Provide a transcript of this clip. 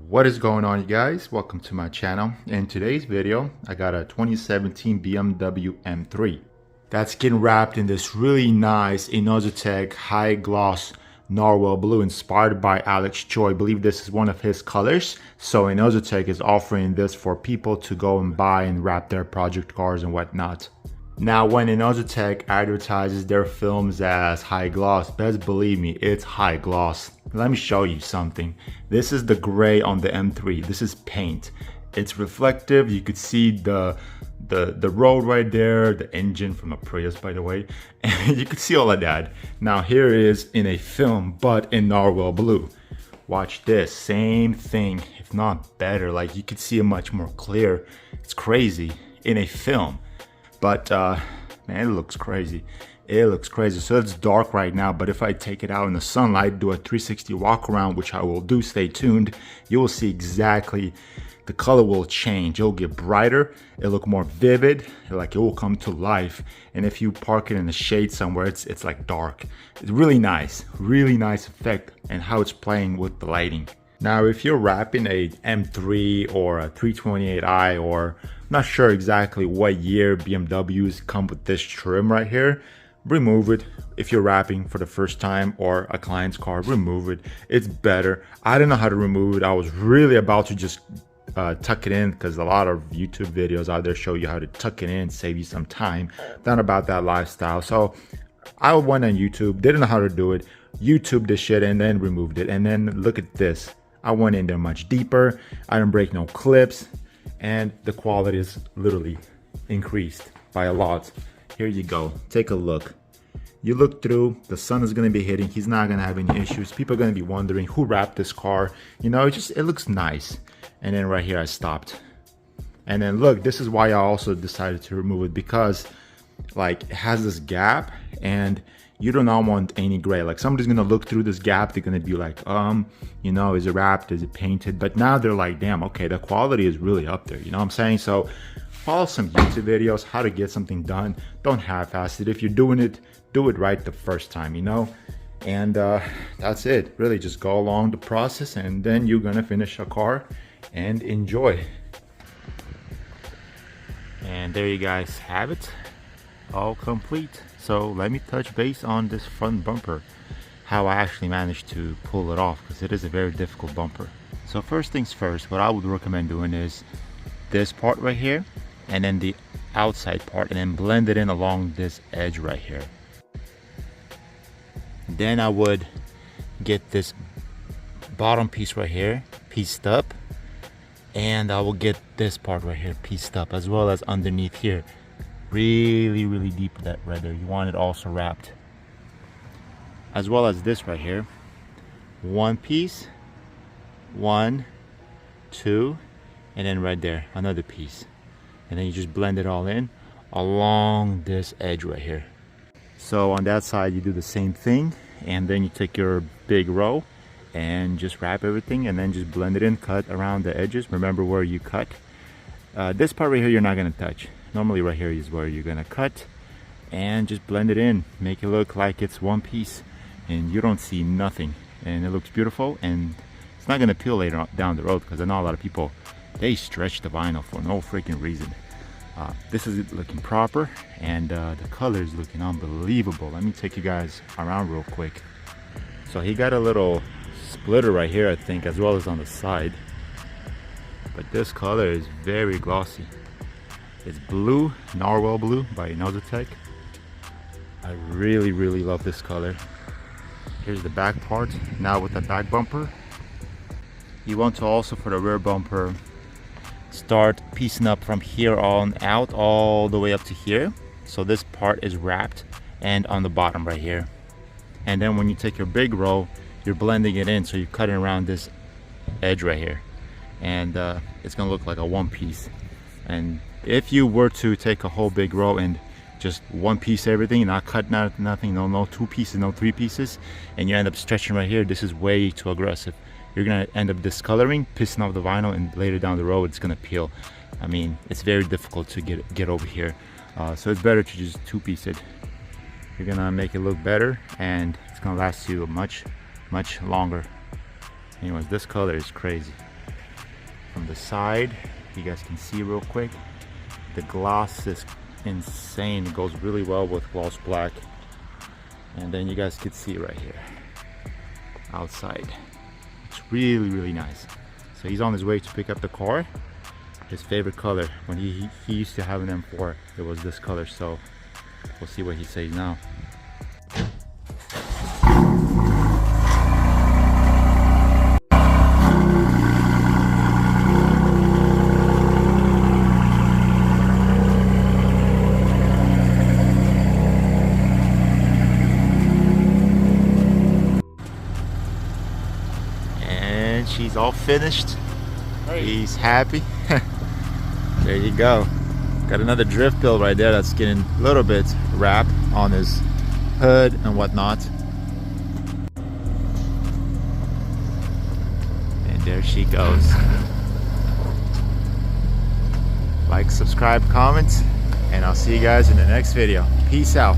What is going on, you guys? Welcome to my channel. In today's video I got a 2017 BMW M3 that's getting wrapped in this really nice Inozitech high gloss Narwhal Blue inspired by Alex Choi. I believe this is one of his colors, so Inozitech is offering this for people to go and buy and wrap their project cars and whatnot. Now, when Inozitech advertises their films as high gloss, best believe me, it's high gloss. Let me show you something. This is the gray on the M3. This is paint. It's reflective. You could see the road right there, the engine from a Prius, by the way, and you could see all of that. Now here it is in a film, but in Narwhal Blue. Watch this, same thing, if not better. Like, you could see it much more clear. It's crazy in a film. But man, it looks crazy. It looks crazy. So it's dark right now, but if I take it out in the sunlight, do a 360 walk around, which I will do, stay tuned, you will see exactly the color will change. It'll get brighter, it'll look more vivid, like it will come to life. And if you park it in the shade somewhere, it's like dark. It's really nice effect, and how it's playing with the lighting. Now, if you're wrapping a M3 or a 328i, or I'm not sure exactly what year BMWs come with this trim right here, remove it. If you're wrapping for the first time or a client's car, remove it. It's better. I don't know how to remove it. I was really about to just tuck it in, because a lot of YouTube videos out there show you how to tuck it in, save you some time. Not about that lifestyle. So I went on YouTube, didn't know how to do it, YouTube this shit, and then removed it. And then look at this. I went in there much deeper. I didn't break no clips, and the quality is literally increased by a lot. Here you go, take a look. You look through, the sun is going to be hitting, he's not going to have any issues. People are going to be wondering who wrapped this car. You know, it looks nice. And then right here I stopped. And then look, this is why I also decided to remove it, because like it has this gap, and you do not want any gray. Like, somebody's gonna look through this gap, they're gonna be like, you know, is it wrapped, is it painted? But now they're like, damn, okay, the quality is really up there, you know what I'm saying? So follow some YouTube videos, how to get something done. Don't half-ass it. If you're doing it, do it right the first time, you know? And that's it. Really, just go along the process, and then you're gonna finish a car and enjoy. And there you guys have it, all complete. So let me touch base on this front bumper, how I actually managed to pull it off, because it is a very difficult bumper. So first things first, what I would recommend doing is this part right here, and then the outside part, and then blend it in along this edge right here. Then I would get this bottom piece right here pieced up, and I will get this part right here pieced up, as well as underneath here. Really deep, that right there, you want it also wrapped, as well as this right here. One piece, 1, 2, and then right there another piece, and then you just blend it all in along this edge right here. So on that side you do the same thing, and then you take your big row and just wrap everything, and then just blend it in, cut around the edges. Remember where you cut. This part right here you're not going to touch. Normally right here is where you're going to cut, and just blend it in, make it look like it's one piece, and you don't see nothing, and it looks beautiful. And it's not going to peel later on down the road, because I know a lot of people, they stretch the vinyl for no freaking reason. This is looking proper, and the color is looking unbelievable. Let me take you guys around real quick. So he got a little splitter right here, I think, as well as on the side, but this color is very glossy. It's blue, Narwhal Blue by Inozitech. I really love this color. Here's the back part. Now with the back bumper, you want to also, for the rear bumper, start piecing up from here on out all the way up to here. So this part is wrapped, and on the bottom right here. And then when you take your big roll, you're blending it in, so you're cutting around this edge right here, and it's gonna look like a one piece. And if you were to take a whole big row and just one piece everything, not cut nothing, no two pieces, no three pieces, and you end up stretching right here, this is way too aggressive. You're gonna end up discoloring, pissing off the vinyl, and later down the road it's gonna peel. I mean, it's very difficult to get over here. So it's better to just two-piece it. You're gonna make it look better, and it's gonna last you much longer. Anyways, this color is crazy. on the side. You guys can see real quick. The gloss is insane. It goes really well with gloss black. And then you guys can see right here outside. It's really, really nice. So he's on his way to pick up the car. His favorite color, when he used to have an M4, it was this color. So we'll see what he says now. She's all finished. Hey. He's happy. There you go. Got another drift bill right there that's getting a little bit wrapped on his hood and whatnot. And there she goes. Like, subscribe, comment, and I'll see you guys in the next video. Peace out.